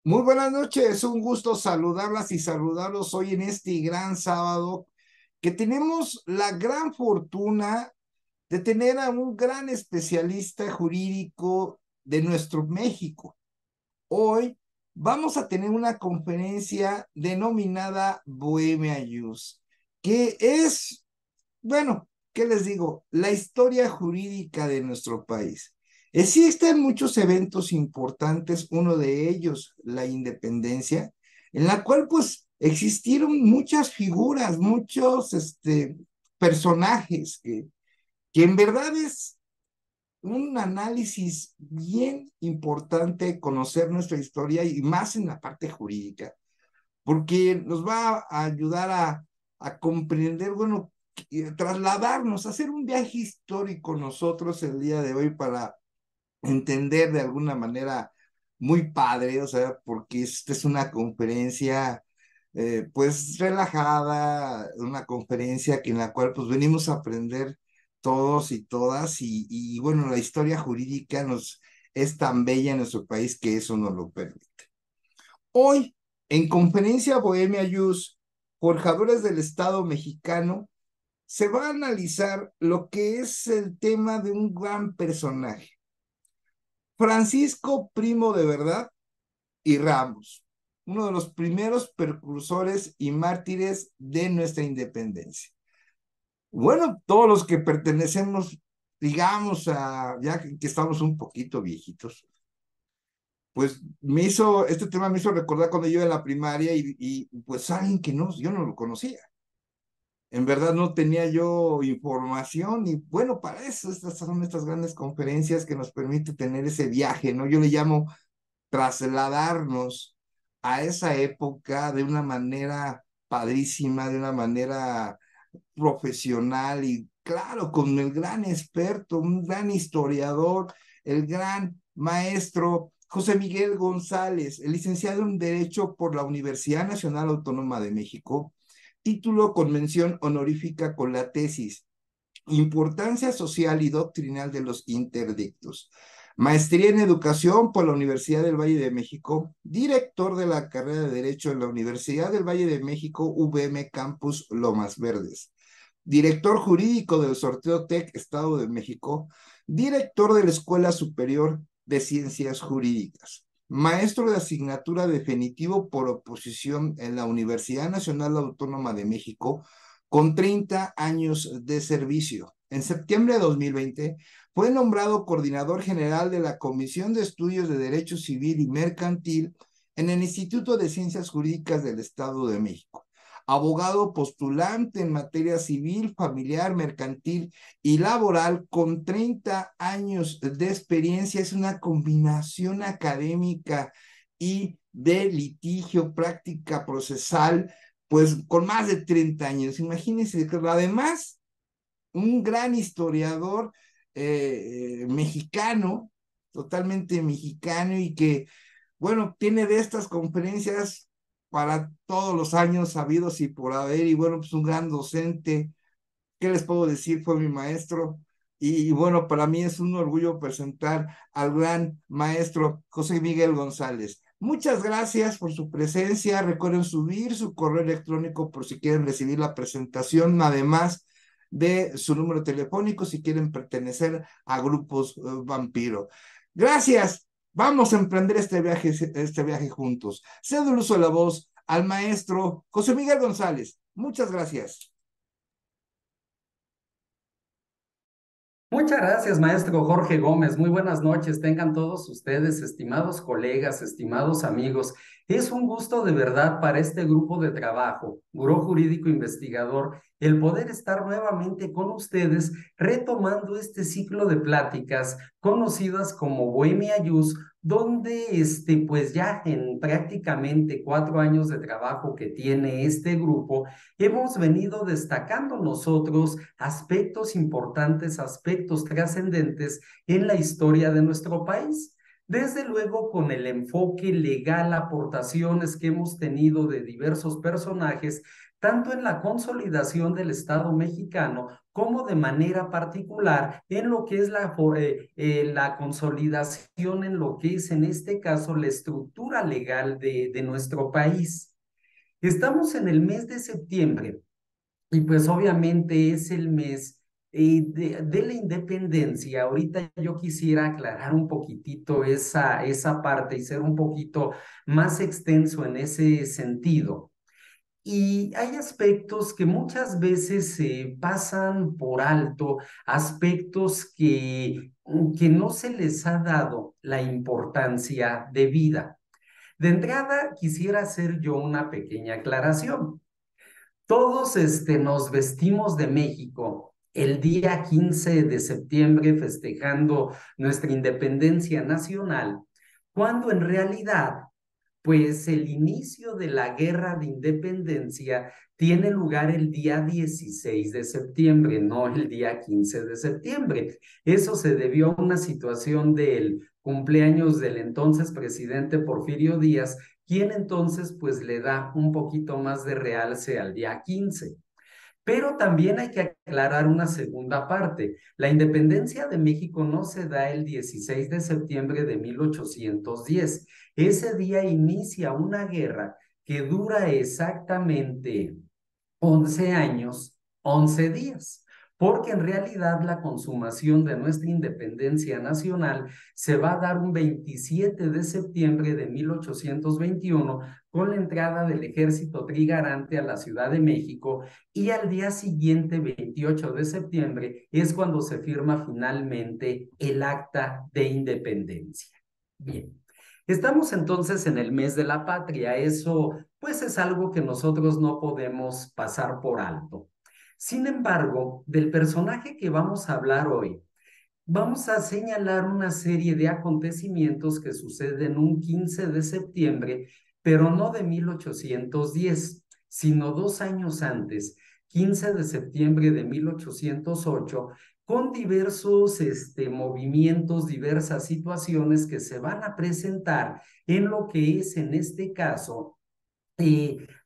Muy buenas noches, un gusto saludarlas y saludarlos hoy en este gran sábado que tenemos la gran fortuna de tener a un gran especialista jurídico de nuestro México. Hoy vamos a tener una conferencia denominada Bohemia Jus, que es, bueno, ¿qué les digo? La historia jurídica de nuestro país. Existen muchos eventos importantes, uno de ellos, la independencia, en la cual pues existieron muchas figuras, muchos personajes que en verdad es un análisis bien importante conocer nuestra historia y más en la parte jurídica porque nos va a ayudar a comprender, bueno, trasladarnos, hacer un viaje histórico nosotros el día de hoy para entender de alguna manera muy padre, o sea, porque esta es una conferencia pues relajada, una conferencia que en la cual pues venimos a aprender todos y todas y bueno, la historia jurídica nos es tan bella en nuestro país que eso nos lo permite. Hoy, en Conferencia Bohemia Jus, Forjadores del Estado Mexicano, se va a analizar lo que es el tema de un gran personaje, Francisco Primo de Verdad y Ramos, uno de los primeros precursores y mártires de nuestra independencia. Bueno, todos los que pertenecemos, digamos, ya que estamos un poquito viejitos, pues este tema me hizo recordar cuando yo iba en la primaria y pues alguien que no, yo no lo conocía. En verdad no tenía yo información y bueno, para eso estas son estas grandes conferencias que nos permite tener ese viaje, ¿no? Yo le llamo trasladarnos a esa época de una manera padrísima, de una manera profesional y claro, con el gran experto, un gran historiador, el gran maestro José Miguel González, el licenciado en Derecho por la Universidad Nacional Autónoma de México, título con mención honorífica con la tesis Importancia social y doctrinal de los interdictos. Maestría en Educación por la Universidad del Valle de México, director de la carrera de Derecho en la Universidad del Valle de México, UVM Campus Lomas Verdes, director jurídico del Sorteo TEC Estado de México, director de la Escuela Superior de Ciencias Jurídicas, maestro de asignatura definitivo por oposición en la Universidad Nacional Autónoma de México, con 30 años de servicio. En septiembre de 2020 fue nombrado coordinador general de la Comisión de Estudios de Derecho Civil y Mercantil en el Instituto de Ciencias Jurídicas del Estado de México, abogado postulante en materia civil, familiar, mercantil y laboral con 30 años de experiencia. Es una combinación académica y de litigio, práctica procesal, pues con más de 30 años. Imagínense, además, un gran historiador mexicano, totalmente mexicano y que bueno, tiene de estas conferencias para todos los años habidos y por haber, y bueno, pues un gran docente, ¿qué les puedo decir? Fue mi maestro, y bueno, para mí es un orgullo presentar al gran maestro José Miguel González. Muchas gracias por su presencia, recuerden subir su correo electrónico por si quieren recibir la presentación, además de su número telefónico si quieren pertenecer a grupos vampiro. Gracias. Vamos a emprender este viaje juntos. Cedo el uso de la voz al maestro José Miguel González. Muchas gracias. Muchas gracias, maestro Jorge Gómez. Muy buenas noches. Tengan todos ustedes, estimados colegas, estimados amigos. Es un gusto de verdad para este grupo de trabajo, Buró Jurídico Investigador, el poder estar nuevamente con ustedes retomando este ciclo de pláticas conocidas como Bohemia Jus, donde pues ya en prácticamente 4 años de trabajo que tiene este grupo, hemos venido destacando nosotros aspectos importantes, aspectos trascendentes en la historia de nuestro país. Desde luego con el enfoque legal, aportaciones que hemos tenido de diversos personajes, tanto en la consolidación del Estado mexicano como de manera particular en lo que es la consolidación en lo que es en este caso la estructura legal de nuestro país. Estamos en el mes de septiembre y pues obviamente es el mes de la independencia. Ahorita yo quisiera aclarar un poquitito esa parte y ser un poquito más extenso en ese sentido. Y hay aspectos que muchas veces se pasan por alto, aspectos que no se les ha dado la importancia debida. De entrada, quisiera hacer yo una pequeña aclaración. Todos nos vestimos de México el día 15 de septiembre festejando nuestra independencia nacional, cuando en realidad pues el inicio de la guerra de independencia tiene lugar el día 16 de septiembre, no el día 15 de septiembre. Eso se debió a una situación del cumpleaños del entonces presidente Porfirio Díaz, quien entonces pues le da un poquito más de realce al día 15. Pero también hay que aclarar una segunda parte. La independencia de México no se da el 16 de septiembre de 1810. Ese día inicia una guerra que dura exactamente 11 años, 11 días, porque en realidad la consumación de nuestra independencia nacional se va a dar un 27 de septiembre de 1821 con la entrada del ejército trigarante a la Ciudad de México y al día siguiente, 28 de septiembre, es cuando se firma finalmente el Acta de Independencia. Bien. Estamos entonces en el mes de la patria, eso pues es algo que nosotros no podemos pasar por alto. Sin embargo, del personaje que vamos a hablar hoy, vamos a señalar una serie de acontecimientos que suceden un 15 de septiembre, pero no de 1810, sino 2 años antes, 15 de septiembre de 1808, con diversos movimientos, diversas situaciones que se van a presentar en lo que es, en este caso,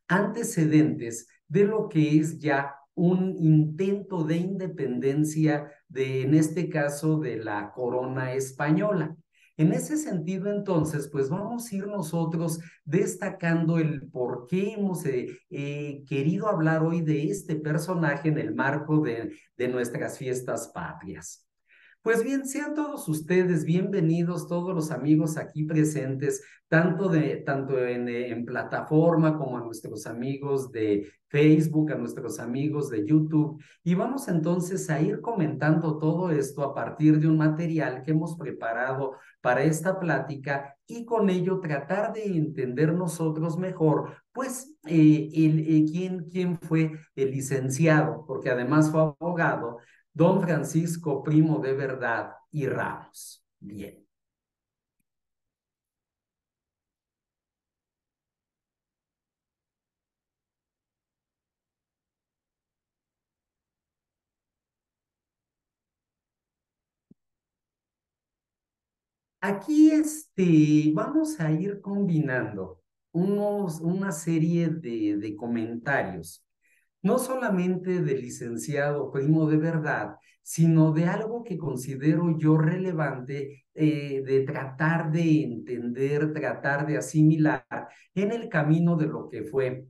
antecedentes de lo que es ya un intento de independencia en este caso, de la corona española. En ese sentido, entonces, pues vamos a ir nosotros destacando el por qué hemos querido hablar hoy de este personaje en el marco de nuestras fiestas patrias. Pues bien, sean todos ustedes bienvenidos, todos los amigos aquí presentes, tanto en plataforma como a nuestros amigos de Facebook, a nuestros amigos de YouTube. Y vamos entonces a ir comentando todo esto a partir de un material que hemos preparado para esta plática y con ello tratar de entender nosotros mejor, pues, quién fue el licenciado, porque además fue abogado, don Francisco Primo de Verdad y Ramos. Bien. Aquí vamos a ir combinando una serie de comentarios, no solamente del licenciado Primo de Verdad, sino de algo que considero yo relevante de tratar de entender, tratar de asimilar en el camino de lo que fue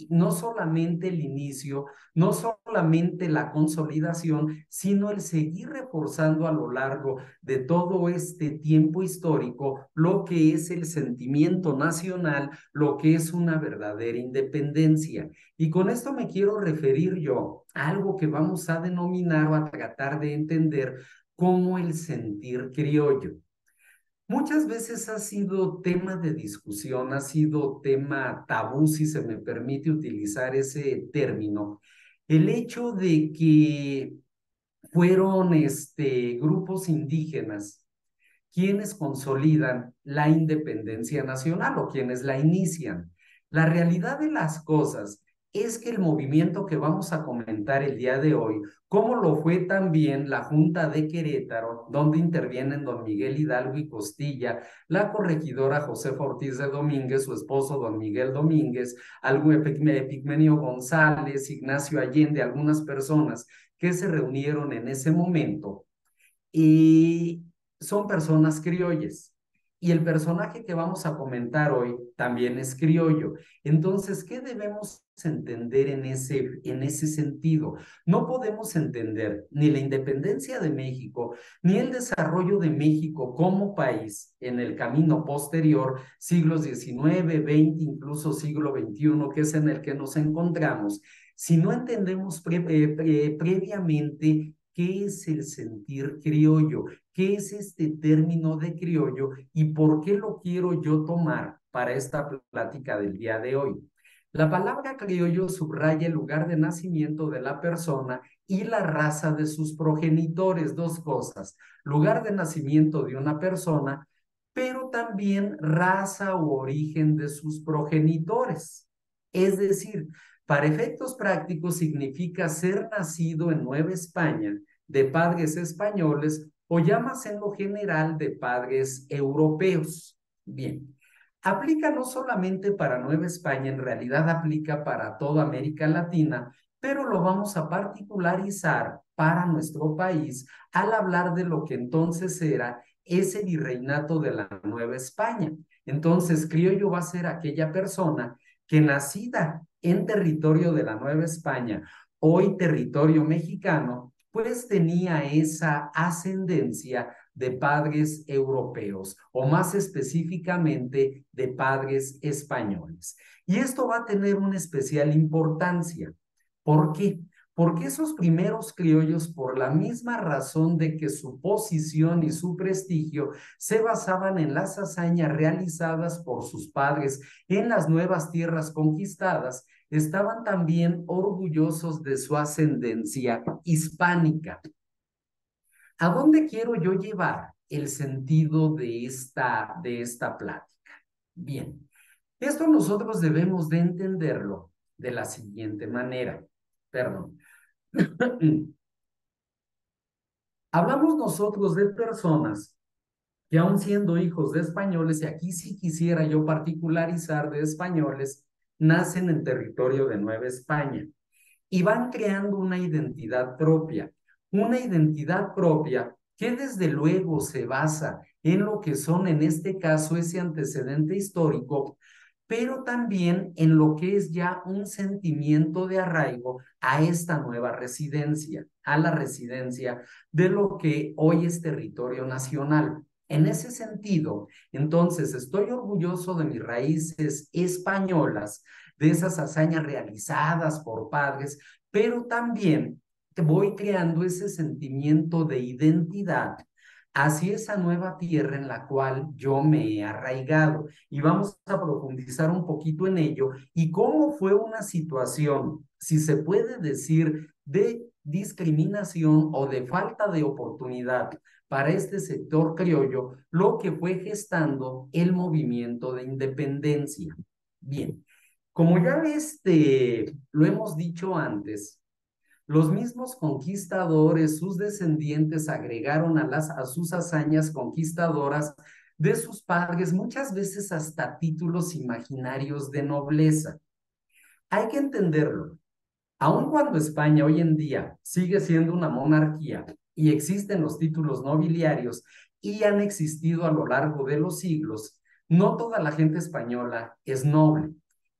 no solamente el inicio, no solamente la consolidación, sino el seguir reforzando a lo largo de todo este tiempo histórico lo que es el sentimiento nacional, lo que es una verdadera independencia. Y con esto me quiero referir yo a algo que vamos a denominar o a tratar de entender como el sentir criollo. Muchas veces ha sido tema de discusión, ha sido tema tabú, si se me permite utilizar ese término, el hecho de que fueron grupos indígenas quienes consolidan la independencia nacional o quienes la inician. La realidad de las cosas es que el movimiento que vamos a comentar el día de hoy, como lo fue también la Junta de Querétaro, donde intervienen don Miguel Hidalgo y Costilla, la corregidora Josefa Ortiz de Domínguez, su esposo don Miguel Domínguez, Epigmenio González, Ignacio Allende, algunas personas que se reunieron en ese momento, y son personas criollas. Y el personaje que vamos a comentar hoy también es criollo. Entonces, ¿qué debemos entender en ese sentido? No podemos entender ni la independencia de México, ni el desarrollo de México como país en el camino posterior, siglos XIX, XX, incluso siglo XXI, que es en el que nos encontramos, si no entendemos previamente qué es el sentir criollo, qué es este término de criollo y por qué lo quiero yo tomar para esta plática del día de hoy. La palabra criollo subraya el lugar de nacimiento de la persona y la raza de sus progenitores, dos cosas, lugar de nacimiento de una persona, pero también raza u origen de sus progenitores. Es decir, para efectos prácticos significa ser nacido en Nueva España de padres españoles o llamas en lo general de padres europeos. Bien, aplica no solamente para Nueva España, en realidad aplica para toda América Latina, pero lo vamos a particularizar para nuestro país al hablar de lo que entonces era ese virreinato de la Nueva España. Entonces, criollo va a ser aquella persona que nacida en territorio de la Nueva España, hoy territorio mexicano, pues tenía esa ascendencia de padres europeos o más específicamente de padres españoles. Y esto va a tener una especial importancia. ¿Por qué? Porque esos primeros criollos, por la misma razón de que su posición y su prestigio se basaban en las hazañas realizadas por sus padres en las nuevas tierras conquistadas, estaban también orgullosos de su ascendencia hispánica. ¿A dónde quiero yo llevar el sentido de esta plática? Bien, esto nosotros debemos de entenderlo de la siguiente manera. Perdón. Hablamos nosotros de personas que aun siendo hijos de españoles, y aquí sí quisiera yo particularizar de españoles, nacen en territorio de Nueva España y van creando una identidad propia que desde luego se basa en lo que son, en este caso, ese antecedente histórico, pero también en lo que es ya un sentimiento de arraigo a esta nueva residencia, a la residencia de lo que hoy es territorio nacional. En ese sentido, entonces, estoy orgulloso de mis raíces españolas, de esas hazañas realizadas por padres, pero también voy creando ese sentimiento de identidad hacia esa nueva tierra en la cual yo me he arraigado. Y vamos a profundizar un poquito en ello y cómo fue una situación, si se puede decir, de discriminación o de falta de oportunidad para este sector criollo, lo que fue gestando el movimiento de independencia. Bien, como ya lo hemos dicho antes, los mismos conquistadores, sus descendientes, agregaron a sus hazañas conquistadoras de sus padres, muchas veces hasta títulos imaginarios de nobleza. Hay que entenderlo. Aun cuando España hoy en día sigue siendo una monarquía y existen los títulos nobiliarios y han existido a lo largo de los siglos, no toda la gente española es noble.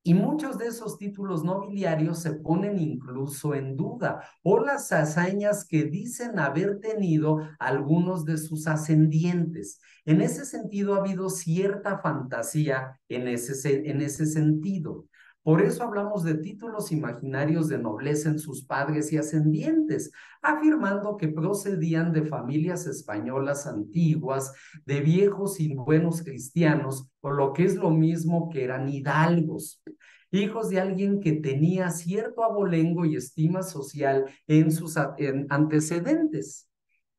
Y muchos de esos títulos nobiliarios se ponen incluso en duda, o las hazañas que dicen haber tenido algunos de sus ascendientes. En ese sentido, ha habido cierta fantasía en ese sentido. Por eso hablamos de títulos imaginarios de nobleza en sus padres y ascendientes, afirmando que procedían de familias españolas antiguas, de viejos y buenos cristianos, o lo que es lo mismo, que eran hidalgos, hijos de alguien que tenía cierto abolengo y estima social en sus antecedentes.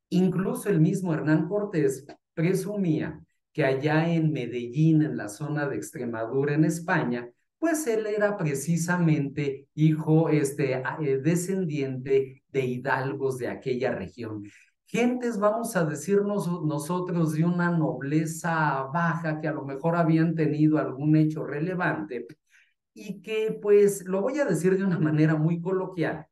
Incluso el mismo Hernán Cortés presumía que allá en Medellín, en la zona de Extremadura, en España, pues él era precisamente hijo, descendiente de hidalgos de aquella región. Gentes, vamos a decirnos nosotros, de una nobleza baja que a lo mejor habían tenido algún hecho relevante y que, pues, lo voy a decir de una manera muy coloquial,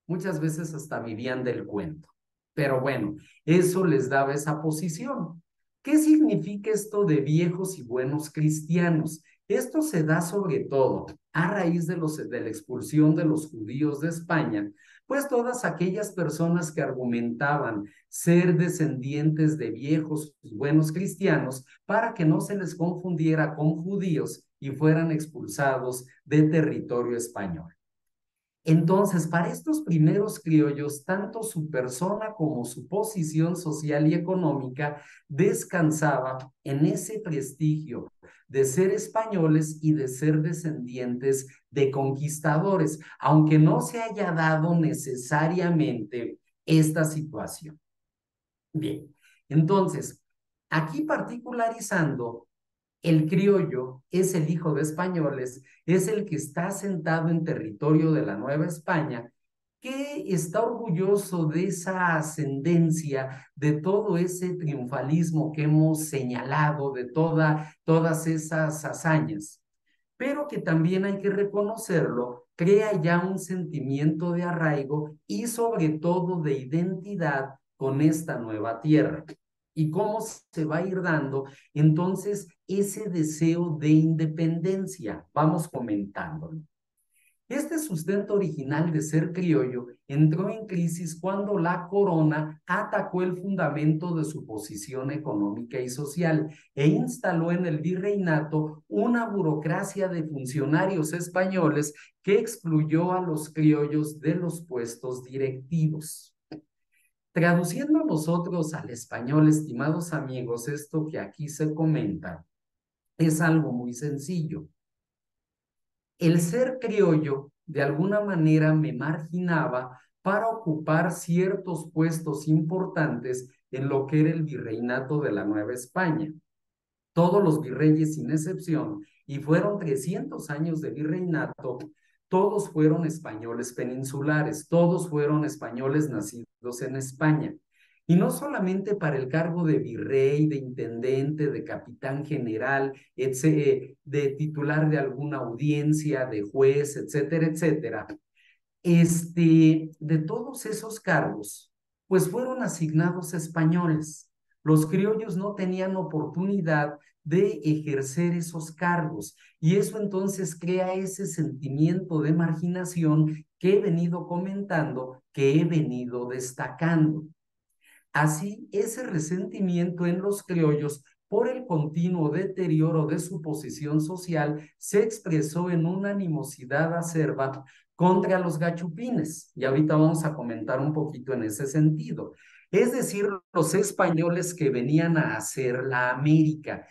muchas veces hasta vivían del cuento. Pero bueno, eso les daba esa posición. ¿Qué significa esto de viejos y buenos cristianos? Esto se da sobre todo a raíz de la expulsión de los judíos de España, pues todas aquellas personas que argumentaban ser descendientes de viejos y buenos cristianos para que no se les confundiera con judíos y fueran expulsados de territorio español. Entonces, para estos primeros criollos, tanto su persona como su posición social y económica descansaba en ese prestigio de ser españoles y de ser descendientes de conquistadores, aunque no se haya dado necesariamente esta situación. Bien, entonces, aquí particularizando, el criollo es el hijo de españoles, es el que está asentado en territorio de la Nueva España, que está orgulloso de esa ascendencia, de todo ese triunfalismo que hemos señalado, de todas esas hazañas, pero que también hay que reconocerlo, crea ya un sentimiento de arraigo y sobre todo de identidad con esta nueva tierra. ¿Y cómo se va a ir dando entonces ese deseo de independencia? Vamos comentándolo. Este sustento original de ser criollo entró en crisis cuando la corona atacó el fundamento de su posición económica y social e instaló en el virreinato una burocracia de funcionarios españoles que excluyó a los criollos de los puestos directivos. Traduciendo nosotros al español, estimados amigos, esto que aquí se comenta es algo muy sencillo. El ser criollo de alguna manera me marginaba para ocupar ciertos puestos importantes en lo que era el virreinato de la Nueva España. Todos los virreyes sin excepción, y fueron 300 años de virreinato, todos fueron españoles peninsulares, todos fueron españoles nacidos en España. Y no solamente para el cargo de virrey, de intendente, de capitán general, de titular de alguna audiencia, de juez, etcétera, etcétera. De todos esos cargos, pues fueron asignados españoles. Los criollos no tenían oportunidad de ejercer esos cargos y eso entonces crea ese sentimiento de marginación que he venido comentando, que he venido destacando. Así, ese resentimiento en los criollos por el continuo deterioro de su posición social se expresó en una animosidad acerba contra los gachupines. Y ahorita vamos a comentar un poquito en ese sentido. Es decir, los españoles que venían a hacer la América,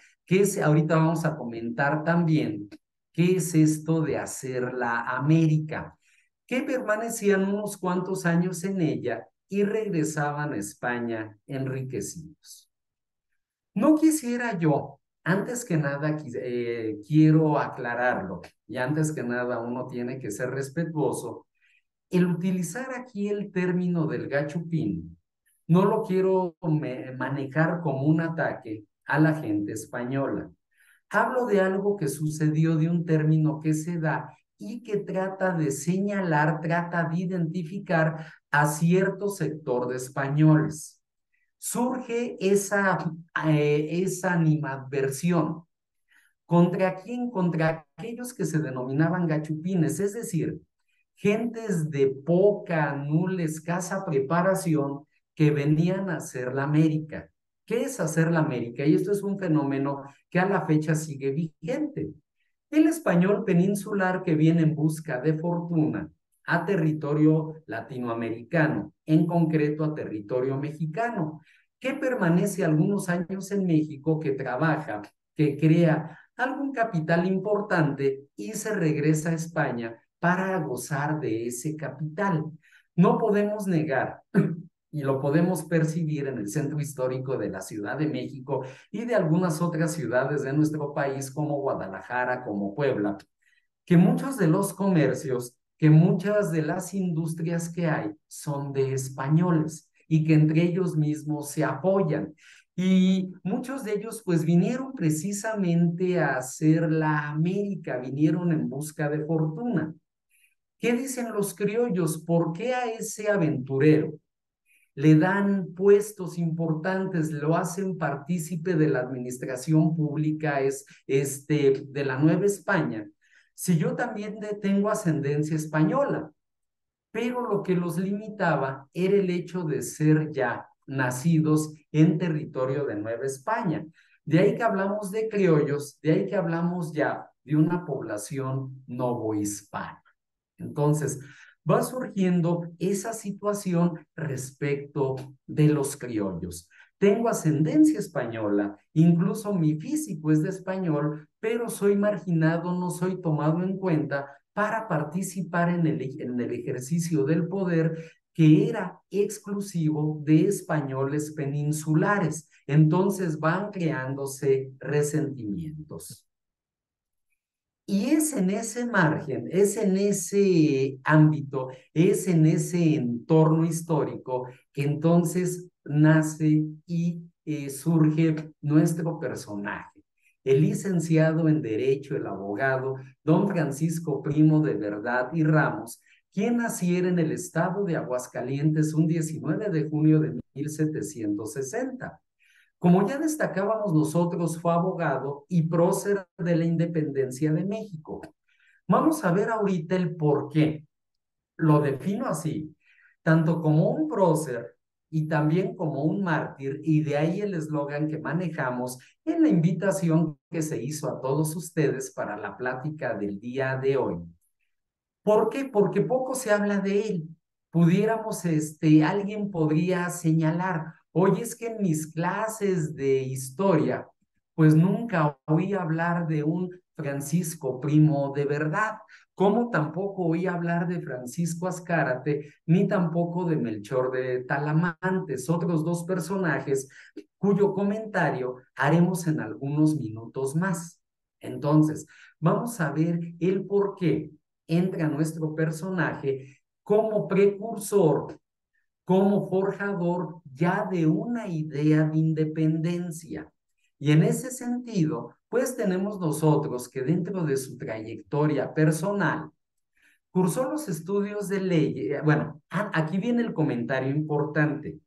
ahorita vamos a comentar también qué es esto de hacer la América, que permanecían unos cuantos años en ella y regresaban a España enriquecidos. No quisiera yo, antes que nada quiero aclararlo, y antes que nada uno tiene que ser respetuoso, el utilizar aquí el término del gachupín, no lo quiero manejar como un ataque a la gente española. Hablo de algo que sucedió, de un término que se da y que trata de señalar, trata de identificar a cierto sector de españoles. Surge esa animadversión. ¿Contra quién? Contra aquellos que se denominaban gachupines, es decir, gentes de poca, nula, escasa preparación que venían a hacer la América. ¿Qué es hacer la América? Y esto es un fenómeno que a la fecha sigue vigente. El español peninsular que viene en busca de fortuna a territorio latinoamericano, en concreto a territorio mexicano, que permanece algunos años en México, que trabaja, que crea algún capital importante y se regresa a España para gozar de ese capital. No podemos negar, y lo podemos percibir en el centro histórico de la Ciudad de México y de algunas otras ciudades de nuestro país como Guadalajara, como Puebla, que muchos de los comercios, que muchas de las industrias que hay son de españoles y que entre ellos mismos se apoyan. Y muchos de ellos pues vinieron precisamente a hacer la América, vinieron en busca de fortuna. ¿Qué dicen los criollos? ¿Por qué a ese aventurero le dan puestos importantes, lo hacen partícipe de la administración pública de la Nueva España? Si yo también tengo ascendencia española, pero lo que los limitaba era el hecho de ser ya nacidos en territorio de Nueva España. De ahí que hablamos de criollos, de ahí que hablamos ya de una población novohispana. Entonces, va surgiendo esa situación respecto de los criollos. Tengo ascendencia española, incluso mi físico es de español, pero soy marginado, no soy tomado en cuenta para participar en el ejercicio del poder que era exclusivo de españoles peninsulares. Entonces van creándose resentimientos. Y es en ese margen, es en ese ámbito, es en ese entorno histórico que entonces nace y surge nuestro personaje. El licenciado en Derecho, el abogado, don Francisco Primo de Verdad y Ramos, quien naciera en el estado de Aguascalientes un 19 de junio de 1760. Como ya destacábamos nosotros, fue abogado y prócer de la independencia de México. Vamos a ver ahorita el por qué. Lo defino así, tanto como un prócer y también como un mártir, y de ahí el eslogan que manejamos en la invitación que se hizo a todos ustedes para la plática del día de hoy. ¿Por qué? Porque poco se habla de él. Alguien podría señalar, oye, es que en mis clases de historia, pues nunca oí hablar de un Francisco Primo de Verdad, como tampoco oí hablar de Francisco Azcárate, ni tampoco de Melchor de Talamantes, otros dos personajes cuyo comentario haremos en algunos minutos más. Entonces, vamos a ver el por qué entra nuestro personaje como precursor, como forjador ya de una idea de independencia. Y en ese sentido, pues tenemos nosotros que dentro de su trayectoria personal, cursó los estudios de ley. Bueno, aquí viene el comentario importante.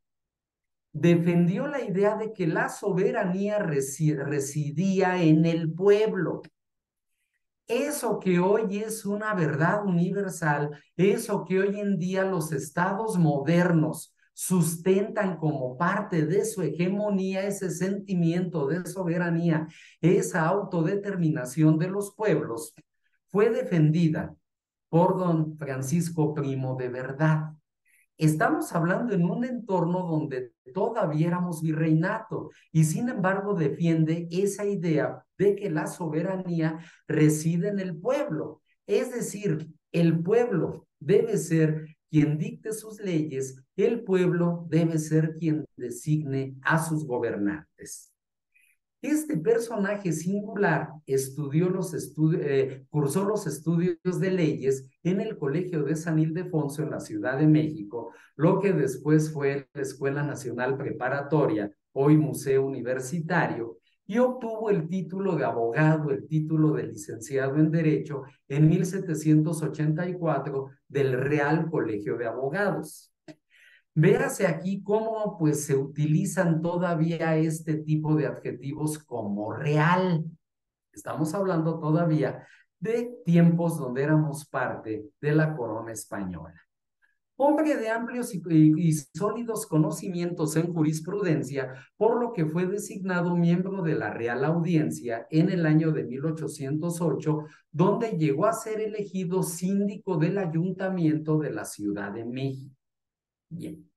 Defendió la idea de que la soberanía residía en el pueblo. Eso que hoy es una verdad universal, eso que hoy en día los estados modernos sustentan como parte de su hegemonía, ese sentimiento de soberanía, esa autodeterminación de los pueblos, fue defendida por don Francisco Primo de Verdad. Estamos hablando en un entorno donde todavía éramos virreinato y sin embargo defiende esa idea de que la soberanía reside en el pueblo. Es decir, el pueblo debe ser quien dicte sus leyes, el pueblo debe ser quien designe a sus gobernantes. Este personaje singular cursó los estudios de leyes en el Colegio de San Ildefonso en la Ciudad de México, lo que después fue la Escuela Nacional Preparatoria, hoy Museo Universitario, y obtuvo el título de abogado, el título de licenciado en Derecho en 1784 del Real Colegio de Abogados. Véase aquí cómo pues se utilizan todavía este tipo de adjetivos como real. Estamos hablando todavía de tiempos donde éramos parte de la corona española. Hombre de amplios y sólidos conocimientos en jurisprudencia, por lo que fue designado miembro de la Real Audiencia en el año de 1808, donde llegó a ser elegido síndico del Ayuntamiento de la Ciudad de México. Bien.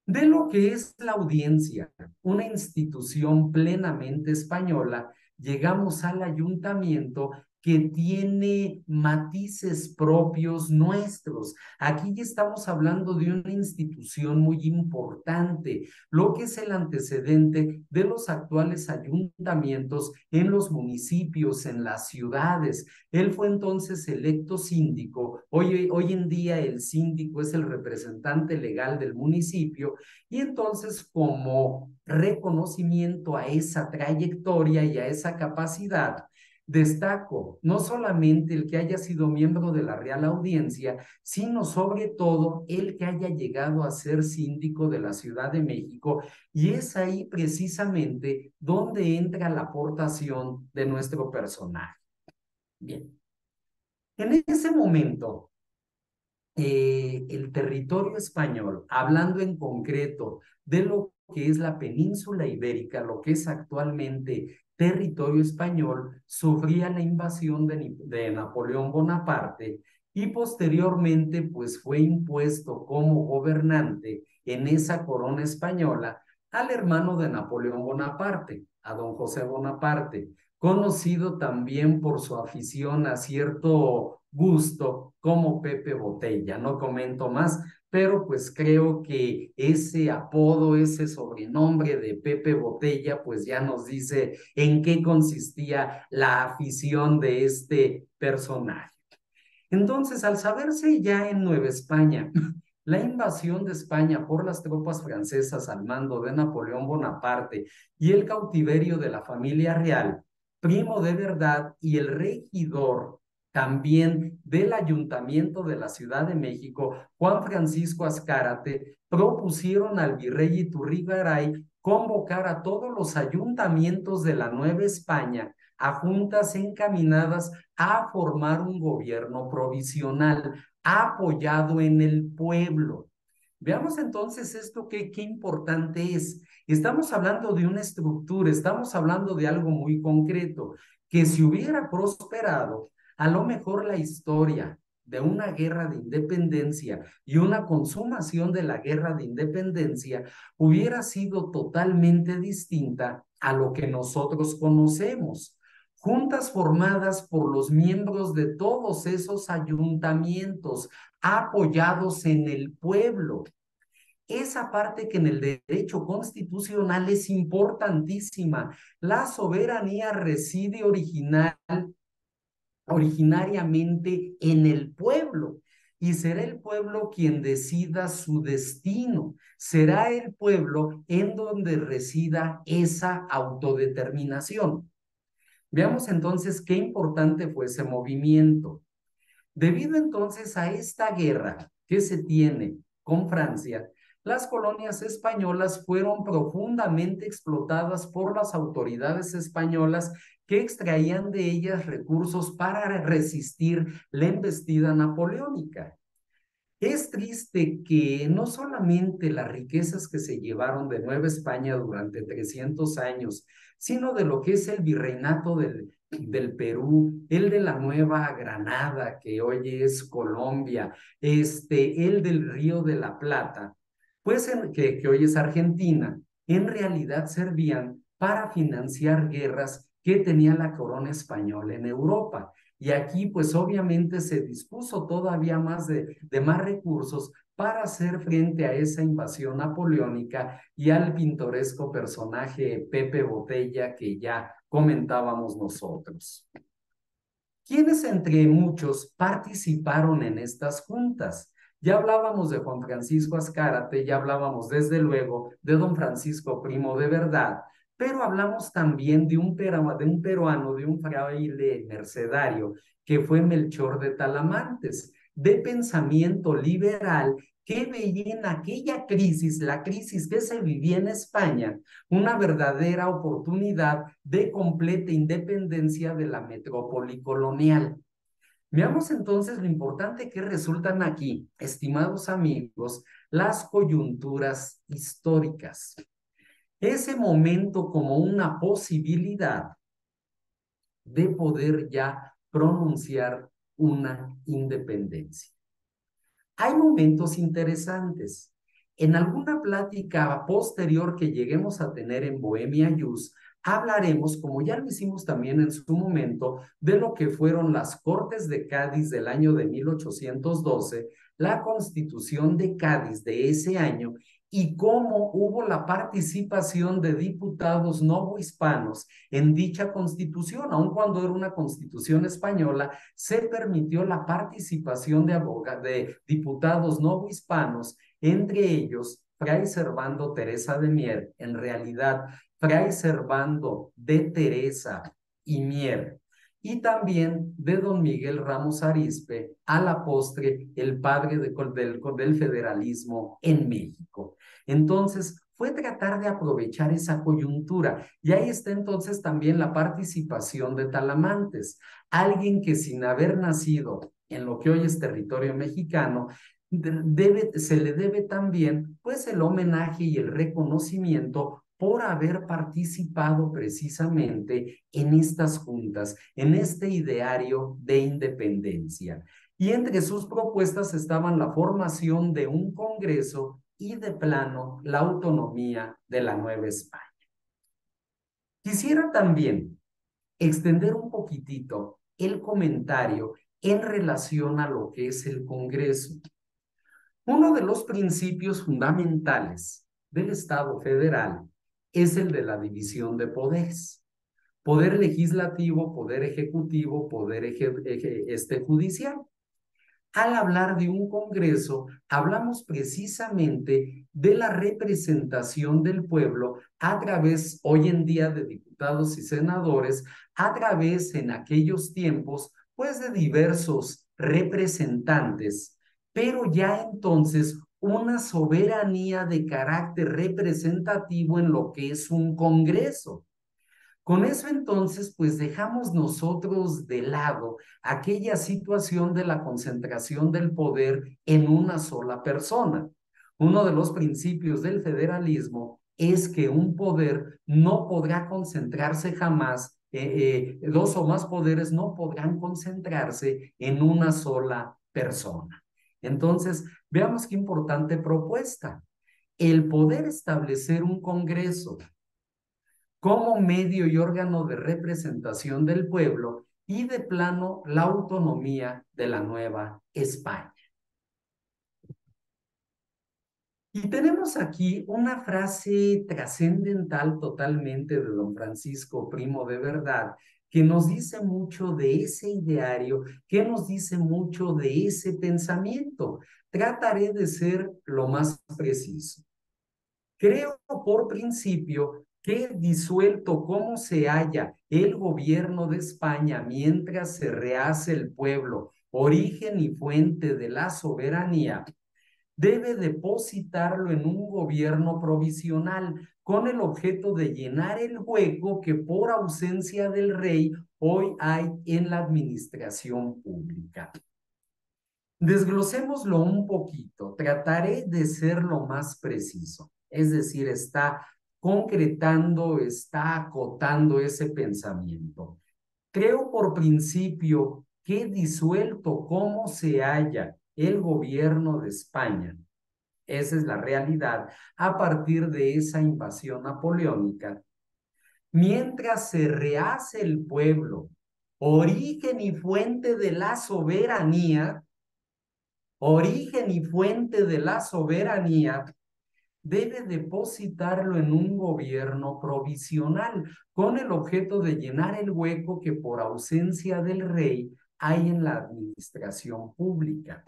De lo que es la audiencia, una institución plenamente española, llegamos al ayuntamiento que tiene matices propios nuestros. Aquí ya estamos hablando de una institución muy importante, lo que es el antecedente de los actuales ayuntamientos en los municipios, en las ciudades. Él fue entonces electo síndico. Hoy en día el síndico es el representante legal del municipio y entonces como reconocimiento a esa trayectoria y a esa capacidad, destaco no solamente el que haya sido miembro de la Real Audiencia, sino sobre todo el que haya llegado a ser síndico de la Ciudad de México, y es ahí precisamente donde entra la aportación de nuestro personaje. Bien, en ese momento, el territorio español, hablando en concreto de lo que es la península ibérica, lo que es actualmente territorio español, sufría la invasión de Napoleón Bonaparte y posteriormente pues fue impuesto como gobernante en esa corona española al hermano de Napoleón Bonaparte, a don José Bonaparte, conocido también por su afición a cierto gusto como Pepe Botella. No comento más, pero pues creo que ese apodo, ese sobrenombre de Pepe Botella, pues ya nos dice en qué consistía la afición de este personaje. Entonces, al saberse ya en Nueva España la invasión de España por las tropas francesas al mando de Napoleón Bonaparte y el cautiverio de la familia real, Primo de Verdad y el regidor también del Ayuntamiento de la Ciudad de México, Juan Francisco Azcárate, propusieron al virrey Iturrigaray convocar a todos los ayuntamientos de la Nueva España a juntas encaminadas a formar un gobierno provisional apoyado en el pueblo. Veamos entonces esto qué importante es. Estamos hablando de una estructura, estamos hablando de algo muy concreto, que si hubiera prosperado, a lo mejor la historia de una guerra de independencia y una consumación de la guerra de independencia hubiera sido totalmente distinta a lo que nosotros conocemos. Juntas formadas por los miembros de todos esos ayuntamientos, apoyados en el pueblo. Esa parte que en el derecho constitucional es importantísima. La soberanía reside originariamente en el pueblo y será el pueblo quien decida su destino. Será el pueblo en donde resida esa autodeterminación. Veamos entonces qué importante fue ese movimiento. Debido entonces a esta guerra que se tiene con Francia, las colonias españolas fueron profundamente explotadas por las autoridades españolas que extraían de ellas recursos para resistir la embestida napoleónica. Es triste que no solamente las riquezas que se llevaron de Nueva España durante 300 años, sino de lo que es el virreinato del Perú, el de la Nueva Granada, que hoy es Colombia, el del Río de la Plata, pues que hoy es Argentina, en realidad servían para financiar guerras que tenía la corona española en Europa. Y aquí pues obviamente se dispuso todavía más de más recursos para hacer frente a esa invasión napoleónica y al pintoresco personaje Pepe Botella que ya comentábamos nosotros. ¿Quiénes entre muchos participaron en estas juntas? Ya hablábamos de Juan Francisco Azcárate, ya hablábamos desde luego de don Francisco Primo de Verdad, pero hablamos también de un peruano, de un fraile mercedario, que fue Melchor de Talamantes, de pensamiento liberal, que veía en aquella crisis, la crisis que se vivía en España, una verdadera oportunidad de completa independencia de la metrópoli colonial. Veamos entonces lo importante que resultan aquí, estimados amigos, las coyunturas históricas. Ese momento como una posibilidad de poder ya pronunciar una independencia. Hay momentos interesantes. En alguna plática posterior que lleguemos a tener en Bohemia Jus, hablaremos, como ya lo hicimos también en su momento, de lo que fueron las Cortes de Cádiz del año de 1812, la Constitución de Cádiz de ese año y cómo hubo la participación de diputados novohispanos en dicha constitución. Aun cuando era una constitución española, se permitió la participación de diputados novohispanos, entre ellos Fray Servando Teresa de Mier, en realidad Fray Servando de Teresa y Mier, y también de don Miguel Ramos Arizpe, a la postre el padre del federalismo en México. Entonces, fue tratar de aprovechar esa coyuntura. Y ahí está entonces también la participación de Talamantes, alguien que sin haber nacido en lo que hoy es territorio mexicano, se le debe también pues el homenaje y el reconocimiento por haber participado precisamente en estas juntas, en este ideario de independencia. Y entre sus propuestas estaban la formación de un congreso y de plano la autonomía de la Nueva España. Quisiera también extender un poquitito el comentario en relación a lo que es el Congreso. Uno de los principios fundamentales del Estado federal es el de la división de poderes. Poder legislativo, poder ejecutivo, poder judicial. Al hablar de un Congreso, hablamos precisamente de la representación del pueblo a través, hoy en día, de diputados y senadores, a través, en aquellos tiempos, pues de diversos representantes, pero ya entonces una soberanía de carácter representativo en lo que es un Congreso. Con eso entonces, pues dejamos nosotros de lado aquella situación de la concentración del poder en una sola persona. Uno de los principios del federalismo es que un poder no podrá concentrarse jamás, dos o más poderes no podrán concentrarse en una sola persona. Entonces, veamos qué importante propuesta. El poder establecer un Congreso como medio y órgano de representación del pueblo y de plano la autonomía de la Nueva España. Y tenemos aquí una frase trascendental totalmente de don Francisco Primo de Verdad, que nos dice mucho de ese ideario, que nos dice mucho de ese pensamiento. Trataré de ser lo más preciso. Creo por principio que disuelto como se halla el gobierno de España mientras se rehace el pueblo, origen y fuente de la soberanía, debe depositarlo en un gobierno provisional con el objeto de llenar el hueco que por ausencia del rey hoy hay en la administración pública. Desglosémoslo un poquito, trataré de ser lo más preciso, es decir, está concretando, está acotando ese pensamiento. Creo por principio que disuelto como se halla el gobierno de España, esa es la realidad, a partir de esa invasión napoleónica, mientras se rehace el pueblo, origen y fuente de la soberanía, origen y fuente de la soberanía, debe depositarlo en un gobierno provisional con el objeto de llenar el hueco que por ausencia del rey hay en la administración pública.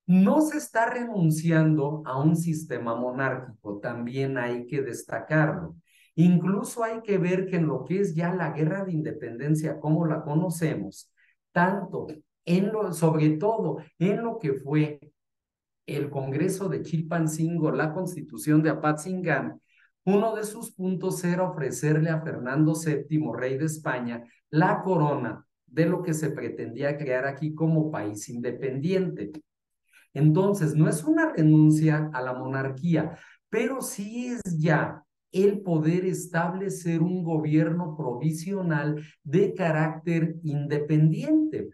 No se está renunciando a un sistema monárquico, también hay que destacarlo. Incluso hay que ver que en lo que es ya la guerra de independencia, como la conocemos, tanto sobre todo en lo que fue el Congreso de Chilpancingo, la Constitución de Apatzingán, uno de sus puntos era ofrecerle a Fernando VII, rey de España, la corona de lo que se pretendía crear aquí como país independiente. Entonces, no es una renuncia a la monarquía, pero sí es ya el poder establecer un gobierno provisional de carácter independiente,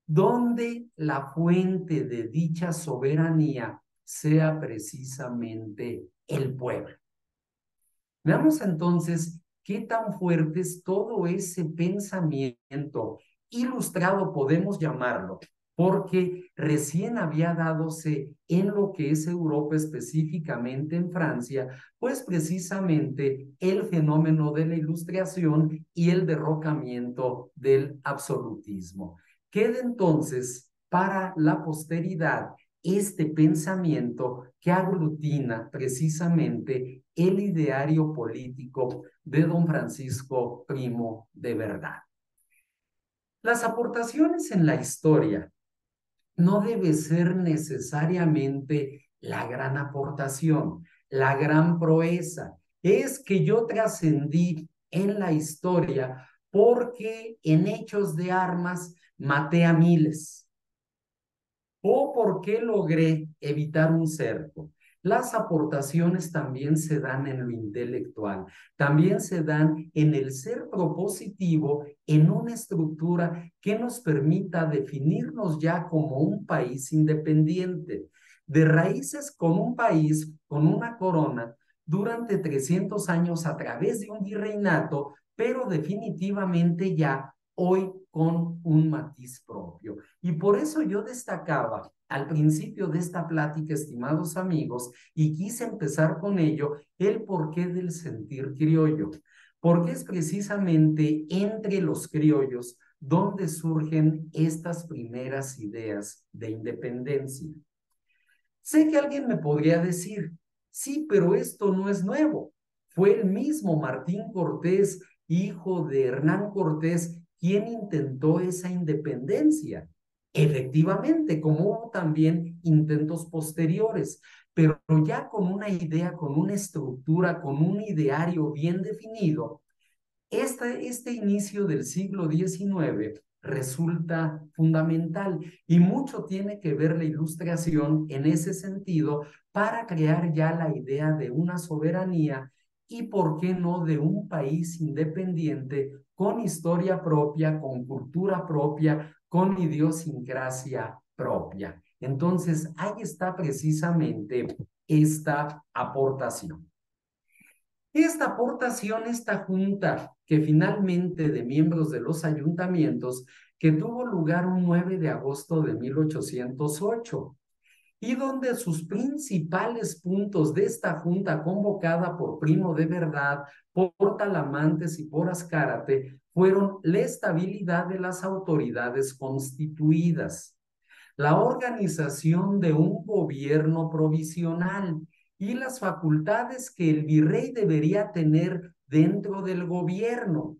donde la fuente de dicha soberanía sea precisamente el pueblo. Veamos entonces qué tan fuerte es todo ese pensamiento ilustrado, podemos llamarlo, porque recién había dadose en lo que es Europa, específicamente en Francia, pues precisamente el fenómeno de la ilustración y el derrocamiento del absolutismo. Queda entonces para la posteridad este pensamiento que aglutina precisamente el ideario político de don Francisco Primo de Verdad. Las aportaciones en la historia no debe ser necesariamente la gran aportación, la gran proeza. Es que yo trascendí en la historia porque en hechos de armas maté a miles o por qué logré evitar un cerco. Las aportaciones también se dan en lo intelectual, también se dan en el ser propositivo, en una estructura que nos permita definirnos ya como un país independiente, de raíces con un país, con una corona, durante 300 años a través de un virreinato, pero definitivamente ya hoy con un matiz propio. Y por eso yo destacaba al principio de esta plática, estimados amigos, y quise empezar con ello, el porqué del sentir criollo, porque es precisamente entre los criollos donde surgen estas primeras ideas de independencia. Sé que alguien me podría decir, sí, pero esto no es nuevo. Fue el mismo Martín Cortés, hijo de Hernán Cortés, quien intentó esa independencia. Efectivamente, como hubo también intentos posteriores, pero ya con una idea, con una estructura, con un ideario bien definido, este inicio del siglo XIX resulta fundamental y mucho tiene que ver la ilustración en ese sentido para crear ya la idea de una soberanía y, por qué no, de un país independiente con historia propia, con cultura propia, con idiosincrasia propia. Entonces, ahí está precisamente esta aportación. Esta aportación, esta junta que finalmente de miembros de los ayuntamientos, que tuvo lugar un 9 de agosto de 1808, y donde sus principales puntos de esta junta convocada por Primo de Verdad, por Talamantes y por Azcárate, fueron la estabilidad de las autoridades constituidas, la organización de un gobierno provisional y las facultades que el virrey debería tener dentro del gobierno.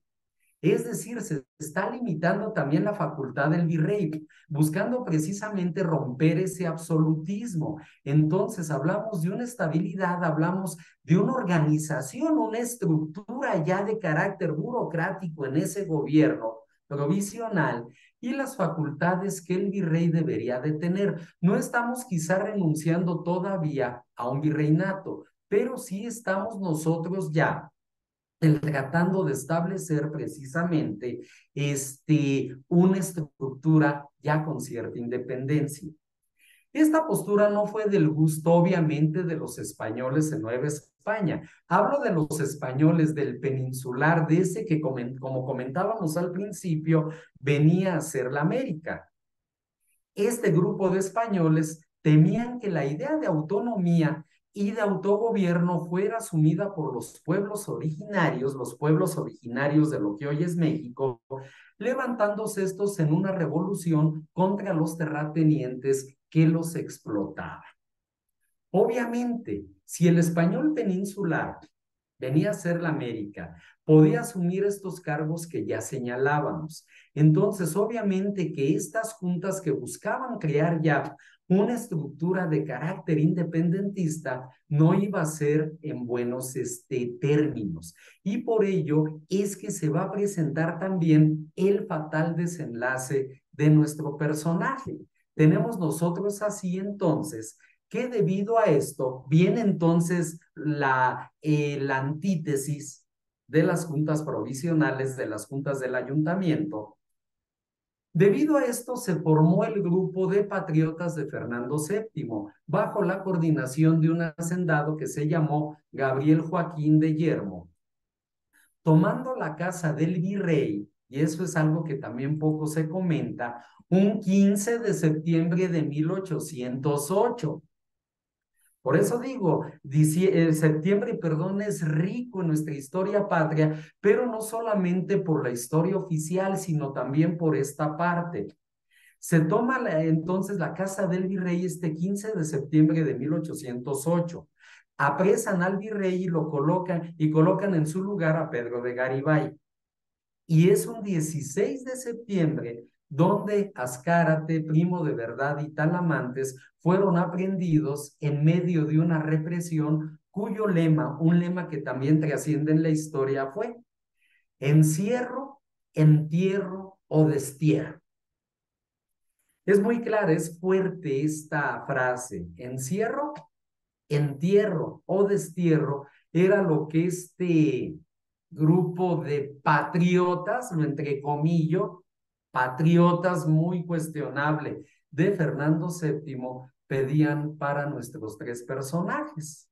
Es decir, se está limitando también la facultad del virrey, buscando precisamente romper ese absolutismo. Entonces, hablamos de una estabilidad, hablamos de una organización, una estructura ya de carácter burocrático en ese gobierno provisional y las facultades que el virrey debería de tener. No estamos quizá renunciando todavía a un virreinato, pero sí estamos nosotros ya tratando de establecer precisamente una estructura ya con cierta independencia. Esta postura no fue del gusto, obviamente, de los españoles en Nueva España. Hablo de los españoles del peninsular, de ese que, como comentábamos al principio, venía a ser la América. Este grupo de españoles temían que la idea de autonomía y de autogobierno fuera asumida por los pueblos originarios de lo que hoy es México, levantándose estos en una revolución contra los terratenientes que los explotaban. Obviamente, si el español peninsular venía a ser la América, podía asumir estos cargos que ya señalábamos. Entonces, obviamente que estas juntas que buscaban crear ya una estructura de carácter independentista no iba a ser en buenos términos. Y por ello es que se va a presentar también el fatal desenlace de nuestro personaje. Tenemos nosotros así entonces que debido a esto viene entonces la antítesis de las juntas provisionales, de las juntas del ayuntamiento, Debido a esto se formó el grupo de patriotas de Fernando VII, bajo la coordinación de un hacendado que se llamó Gabriel Joaquín de Yermo, tomando la casa del virrey, y eso es algo que también poco se comenta, un 15 de septiembre de 1808. Por eso digo, septiembre, perdón, es rico en nuestra historia patria, pero no solamente por la historia oficial, sino también por esta parte. Se toma entonces la casa del virrey este 15 de septiembre de 1808. Apresan al virrey y colocan en su lugar a Pedro de Garibay. Y es un 16 de septiembre donde Azcárate, Primo de Verdad y Talamantes fueron aprehendidos en medio de una represión cuyo lema, un lema que también trasciende en la historia, fue encierro, entierro o destierro. Es muy clara, es fuerte esta frase, encierro, entierro o destierro, era lo que este grupo de patriotas, lo entrecomillo, patriotas muy cuestionable de Fernando VII, pedían para nuestros tres personajes.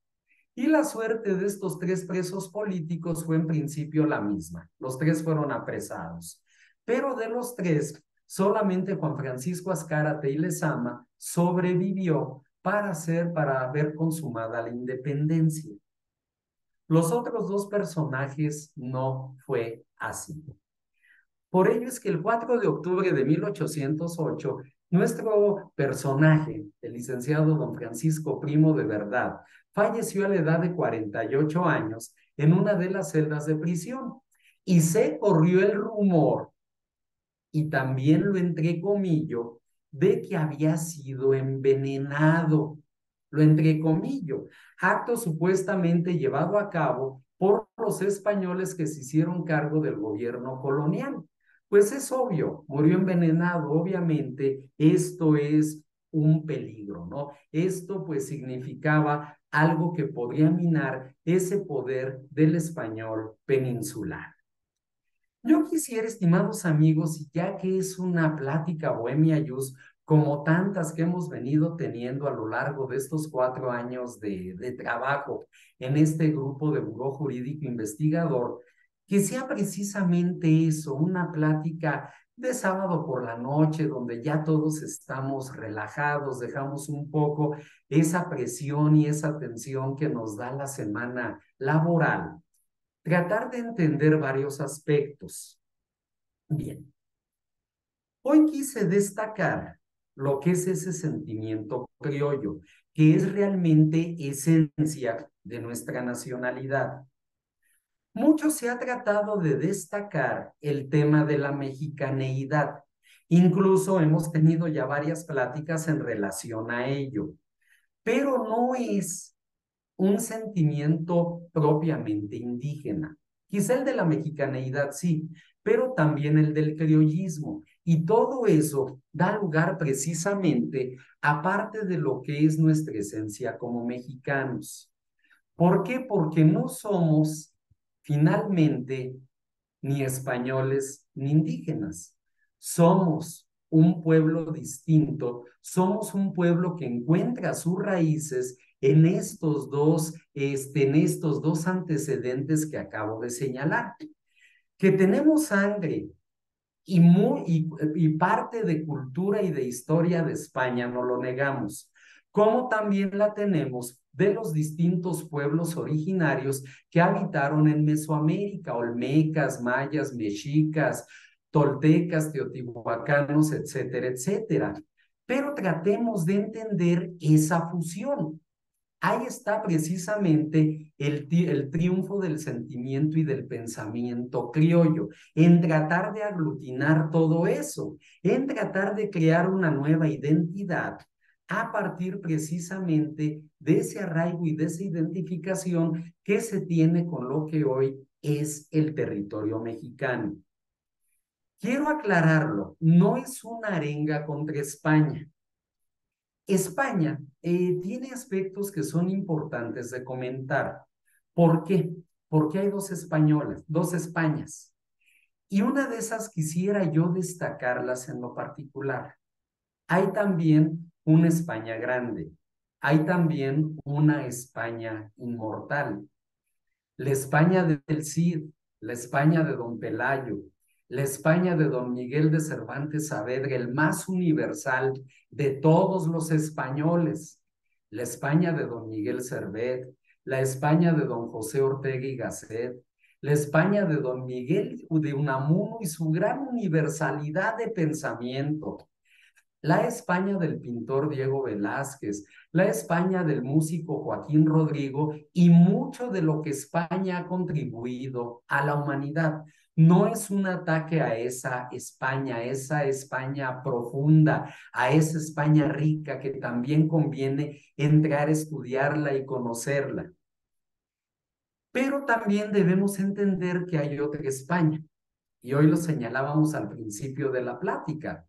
Y la suerte de estos tres presos políticos fue en principio la misma. Los tres fueron apresados. Pero de los tres, solamente Juan Francisco Azcárate y Lezama sobrevivió para haber consumada la independencia. Los otros dos personajes no fue así. Por ello es que el 4 de octubre de 1808, nuestro personaje, el licenciado don Francisco Primo de Verdad, falleció a la edad de 48 años en una de las celdas de prisión. Y se corrió el rumor, y también lo entrecomillo, de que había sido envenenado. Lo entrecomillo, acto supuestamente llevado a cabo por los españoles que se hicieron cargo del gobierno colonial. Pues es obvio, murió envenenado, obviamente esto es un peligro, ¿no? Esto pues significaba algo que podría minar ese poder del español peninsular. Yo quisiera, estimados amigos, y ya que es una plática bohemia yus, como tantas que hemos venido teniendo a lo largo de estos 4 años de trabajo en este grupo de Buró Jurídico Investigador, que sea precisamente eso, una plática de sábado por la noche, donde ya todos estamos relajados, dejamos un poco esa presión y esa tensión que nos da la semana laboral, tratar de entender varios aspectos. Bien, hoy quise destacar lo que es ese sentimiento criollo, que es realmente esencia de nuestra nacionalidad. Mucho se ha tratado de destacar el tema de la mexicaneidad. Incluso hemos tenido ya varias pláticas en relación a ello, pero no es un sentimiento propiamente indígena. Quizá el de la mexicaneidad sí, pero también el del criollismo. Y todo eso da lugar precisamente a parte de lo que es nuestra esencia como mexicanos. ¿Por qué? Porque no somos finalmente ni españoles ni indígenas. Somos un pueblo distinto, somos un pueblo que encuentra sus raíces en estos dos antecedentes que acabo de señalar. Que tenemos sangre y parte de cultura y de historia de España, no lo negamos, como también la tenemos de los distintos pueblos originarios que habitaron en Mesoamérica, olmecas, mayas, mexicas, toltecas, teotihuacanos, etcétera, etcétera. Pero tratemos de entender esa fusión. Ahí está precisamente el triunfo del sentimiento y del pensamiento criollo, en tratar de aglutinar todo eso, en tratar de crear una nueva identidad a partir precisamente de ese arraigo y de esa identificación que se tiene con lo que hoy es el territorio mexicano. Quiero aclararlo, no es una arenga contra España. España tiene aspectos que son importantes de comentar. ¿Por qué? Porque hay dos españolas, dos Españas. Y una de esas quisiera yo destacarlas en lo particular. Hay también una España grande, hay también una España inmortal, la España del Cid, la España de Don Pelayo, la España de Don Miguel de Cervantes Saavedra, el más universal de todos los españoles, la España de Don Miguel Servet, la España de Don José Ortega y Gasset, la España de Don Miguel de Unamuno y su gran universalidad de pensamiento, la España del pintor Diego Velázquez, la España del músico Joaquín Rodrigo y mucho de lo que España ha contribuido a la humanidad. No es un ataque a esa España profunda, a esa España rica que también conviene entrar a estudiarla y conocerla. Pero también debemos entender que hay otra España, y hoy lo señalábamos al principio de la plática.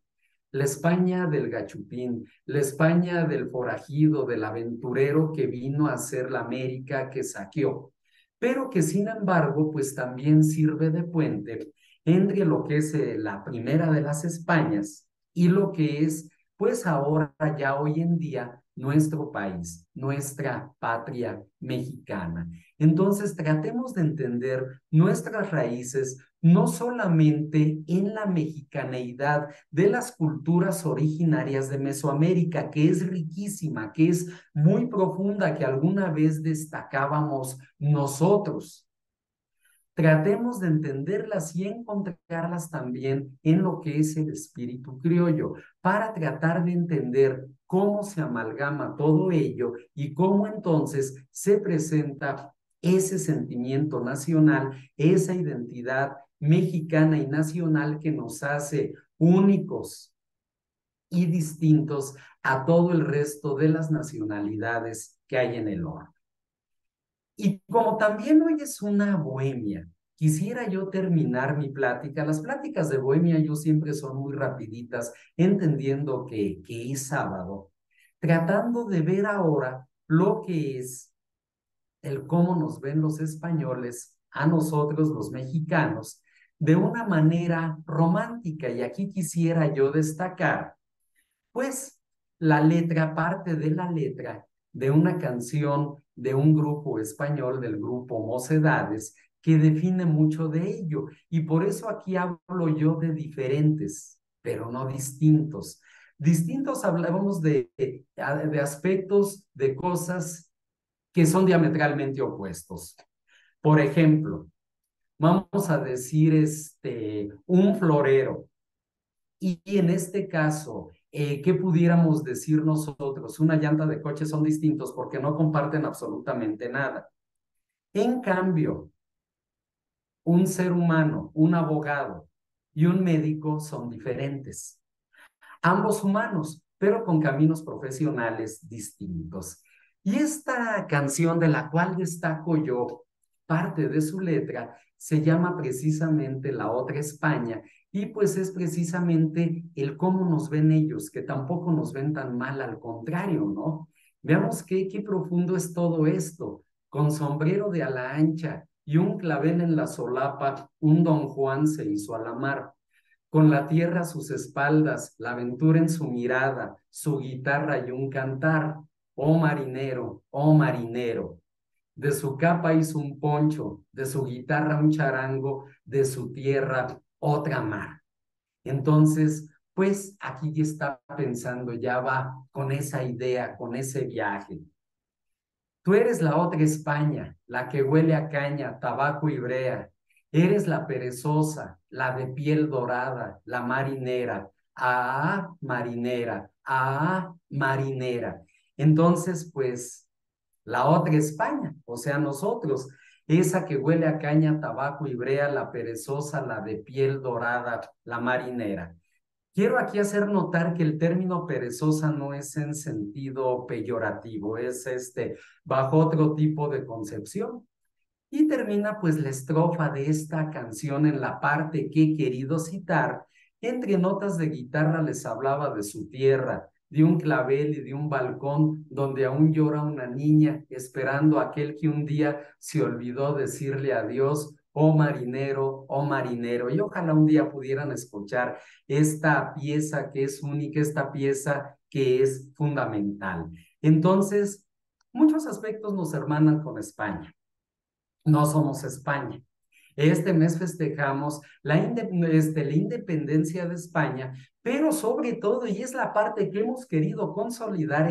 La España del gachupín, la España del forajido, del aventurero que vino a hacer la América que saqueó, pero que sin embargo, pues también sirve de puente entre lo que es la primera de las Españas y lo que es, pues ahora ya hoy en día, nuestro país, nuestra patria mexicana. Entonces, tratemos de entender nuestras raíces, no solamente en la mexicaneidad de las culturas originarias de Mesoamérica, que es riquísima, que es muy profunda, que alguna vez destacábamos nosotros. Tratemos de entenderlas y encontrarlas también en lo que es el espíritu criollo, para tratar de entender cómo se amalgama todo ello y cómo entonces se presenta ese sentimiento nacional, esa identidad mexicana y nacional que nos hace únicos y distintos a todo el resto de las nacionalidades que hay en el orbe. Y como también hoy es una bohemia, quisiera yo terminar mi plática. Las pláticas de bohemia yo siempre son muy rapiditas, entendiendo que es sábado, tratando de ver ahora lo que es el cómo nos ven los españoles a nosotros los mexicanos de una manera romántica. Y aquí quisiera yo destacar, pues, la letra, parte de la letra de una canción de un grupo español, del grupo Mocedades, que define mucho de ello. Y por eso aquí hablo yo de diferentes, pero no distintos. Distintos hablábamos de aspectos, de cosas que son diametralmente opuestos. Por ejemplo, vamos a decir un florero. Y en este caso, ¿qué pudiéramos decir nosotros? Una llanta de coche son distintos porque no comparten absolutamente nada. En cambio, un ser humano, un abogado y un médico son diferentes. Ambos humanos, pero con caminos profesionales distintos. Y esta canción de la cual destaco yo parte de su letra se llama precisamente La Otra España, y pues es precisamente el cómo nos ven ellos, que tampoco nos ven tan mal, al contrario, ¿no? Veamos qué profundo es todo esto. Con sombrero de ala ancha y un clavel en la solapa, un don Juan se hizo a la mar. Con la tierra a sus espaldas, la aventura en su mirada, su guitarra y un cantar. Oh marinero, de su capa hizo un poncho, de su guitarra un charango, de su tierra otra mar. Entonces, pues aquí ya está pensando, ya va con esa idea, con ese viaje. Tú eres la otra España, la que huele a caña, tabaco y brea. Eres la perezosa, la de piel dorada, la marinera. Ah, marinera, ah, marinera. Entonces, pues, la otra España, o sea, nosotros, esa que huele a caña, tabaco y brea, la perezosa, la de piel dorada, la marinera. Quiero aquí hacer notar que el término perezosa no es en sentido peyorativo, es bajo otro tipo de concepción. Y termina pues la estrofa de esta canción en la parte que he querido citar. Entre notas de guitarra les hablaba de su tierra, de un clavel y de un balcón donde aún llora una niña esperando a aquel que un día se olvidó decirle adiós. oh marinero. Y ojalá un día pudieran escuchar esta pieza que es única, esta pieza que es fundamental. Entonces, muchos aspectos nos hermanan con España. No somos España. Este mes festejamos la independencia de España, pero sobre todo, y es la parte que hemos querido consolidar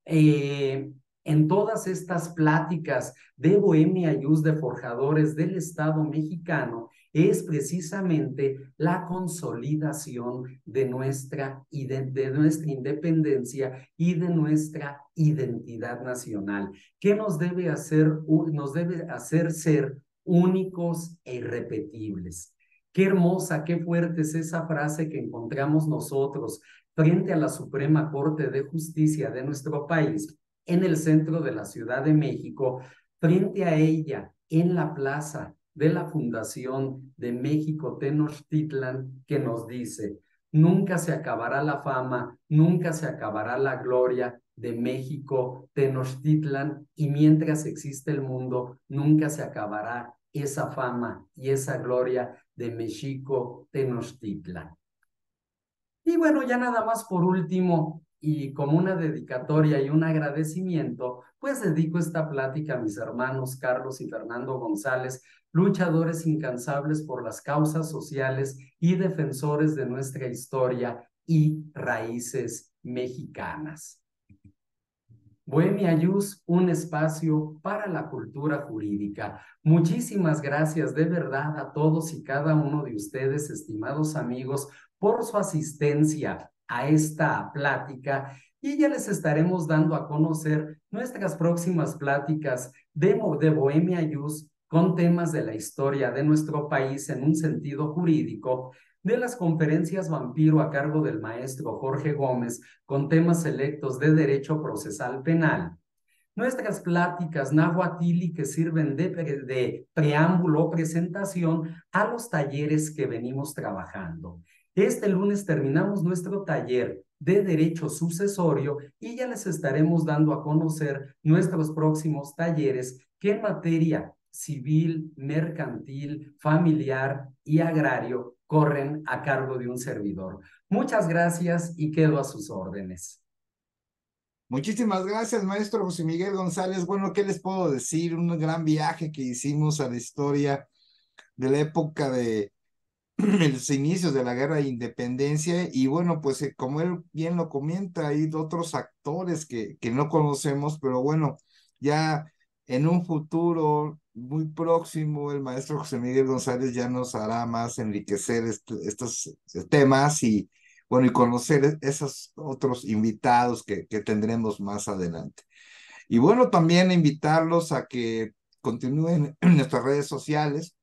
eh, en todas estas pláticas de Bohemia Yus, de forjadores del Estado mexicano, es precisamente la consolidación de nuestra independencia y de nuestra identidad nacional, que nos debe hacer ser únicos e irrepetibles. Qué hermosa, qué fuerte es esa frase que encontramos nosotros frente a la Suprema Corte de Justicia de nuestro país, en el centro de la Ciudad de México, frente a ella, en la plaza de la Fundación de México Tenochtitlan, que nos dice: nunca se acabará la fama, nunca se acabará la gloria de México Tenochtitlan, y mientras existe el mundo, nunca se acabará esa fama y esa gloria de México Tenochtitlan. Y bueno, ya nada más por último, y como una dedicatoria y un agradecimiento, pues dedico esta plática a mis hermanos Carlos y Fernando González, luchadores incansables por las causas sociales y defensores de nuestra historia y raíces mexicanas. Bohemia Yus, un espacio para la cultura jurídica. Muchísimas gracias de verdad a todos y cada uno de ustedes, estimados amigos, por su asistencia a esta plática, y ya les estaremos dando a conocer nuestras próximas pláticas de Bohemia Yus con temas de la historia de nuestro país en un sentido jurídico, de las conferencias Vampiro a cargo del maestro Jorge Gómez con temas selectos de derecho procesal penal, nuestras pláticas Nahuatili que sirven de preámbulo o presentación a los talleres que venimos trabajando. Este lunes terminamos nuestro taller de derecho sucesorio y ya les estaremos dando a conocer nuestros próximos talleres que en materia civil, mercantil, familiar y agrario corren a cargo de un servidor. Muchas gracias y quedo a sus órdenes. Muchísimas gracias, maestro José Miguel González. Bueno, ¿qué les puedo decir? Un gran viaje que hicimos a la historia de la época de los inicios de la guerra de independencia. Y bueno, pues como él bien lo comenta, hay otros actores que no conocemos, pero bueno, ya en un futuro muy próximo, el maestro José Miguel González ya nos hará más enriquecer estos temas y bueno, y conocer esos otros invitados que tendremos más adelante. Y bueno, también invitarlos a que continúen en nuestras redes sociales.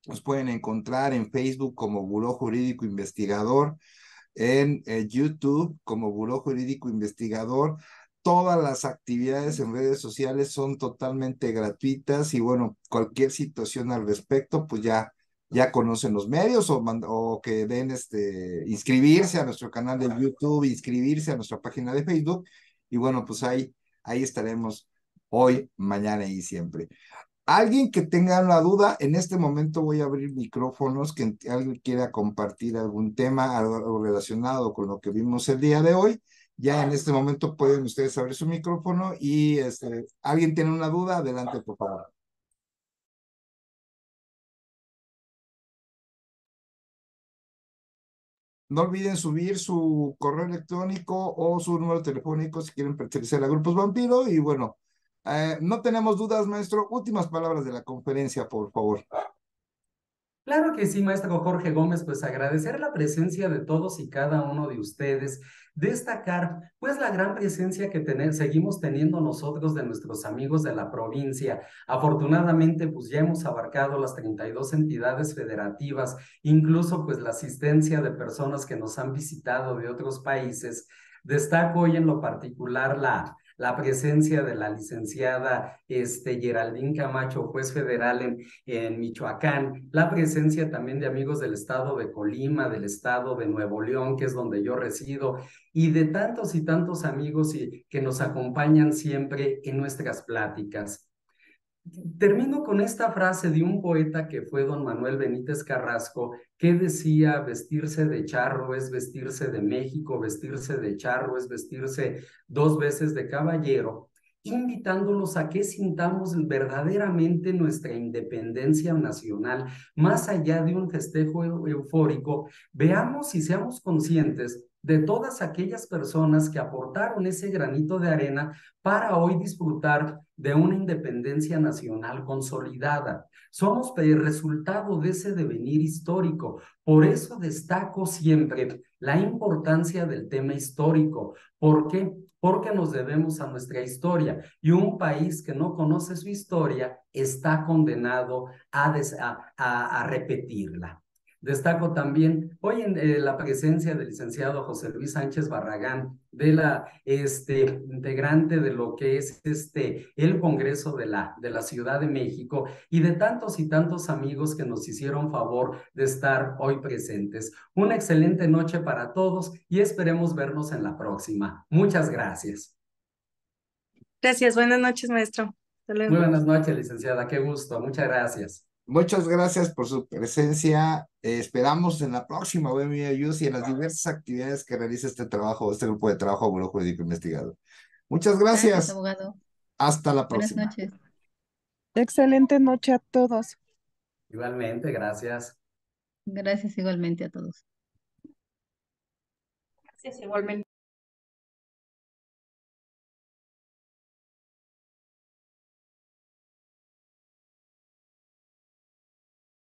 Nos pueden encontrar en Facebook como Buró Jurídico Investigador, en YouTube como Buró Jurídico Investigador. Todas las actividades en redes sociales son totalmente gratuitas y bueno, cualquier situación al respecto, pues ya conocen los medios o que den inscribirse a nuestro canal de YouTube, inscribirse a nuestra página de Facebook y bueno, pues ahí estaremos hoy, mañana y siempre. Alguien que tenga una duda, en este momento voy a abrir micrófonos, que alguien quiera compartir algún tema, algo relacionado con lo que vimos el día de hoy. Ya en este momento pueden ustedes abrir su micrófono y alguien tiene una duda, adelante, por favor. No olviden subir su correo electrónico o su número telefónico si quieren pertenecer a Grupos Vampiro. Y bueno, no tenemos dudas, maestro. Últimas palabras de la conferencia, por favor. Claro que sí, maestro Jorge Gómez, pues agradecer la presencia de todos y cada uno de ustedes, destacar pues la gran presencia que seguimos teniendo nosotros de nuestros amigos de la provincia. Afortunadamente pues ya hemos abarcado las 32 entidades federativas, incluso pues la asistencia de personas que nos han visitado de otros países. Destaco hoy en lo particular la presencia de la licenciada Geraldine Camacho, juez federal en Michoacán, la presencia también de amigos del estado de Colima, del estado de Nuevo León, que es donde yo resido, y de tantos y tantos amigos que nos acompañan siempre en nuestras pláticas. Termino con esta frase de un poeta que fue don Manuel Benítez Carrasco, que decía: vestirse de charro es vestirse de México, vestirse de charro es vestirse dos veces de caballero, invitándonos a que sintamos verdaderamente nuestra independencia nacional, más allá de un festejo eufórico. Veamos y seamos conscientes de todas aquellas personas que aportaron ese granito de arena para hoy disfrutar de una independencia nacional consolidada. Somos el resultado de ese devenir histórico. Por eso destaco siempre la importancia del tema histórico. ¿Por qué? Porque nos debemos a nuestra historia, y un país que no conoce su historia está condenado a repetirla. Destaco también hoy en la presencia del licenciado José Luis Sánchez Barragán, de la integrante de lo que es el Congreso de la Ciudad de México, y de tantos y tantos amigos que nos hicieron favor de estar hoy presentes. Una excelente noche para todos y esperemos vernos en la próxima. Muchas gracias. Gracias, buenas noches, maestro. Hasta Muy luego. buenas noches, licenciada. Qué gusto. Muchas gracias. Muchas gracias por su presencia. Esperamos en la próxima Bohemia Youth y en las diversas actividades que realiza este trabajo, este grupo de trabajo Buró Jurídico Investigado. Muchas Gracias, gracias. abogado. Hasta la Buenas próxima. noches. Excelente noche a todos. Igualmente, gracias. Gracias igualmente a todos. Gracias, igualmente.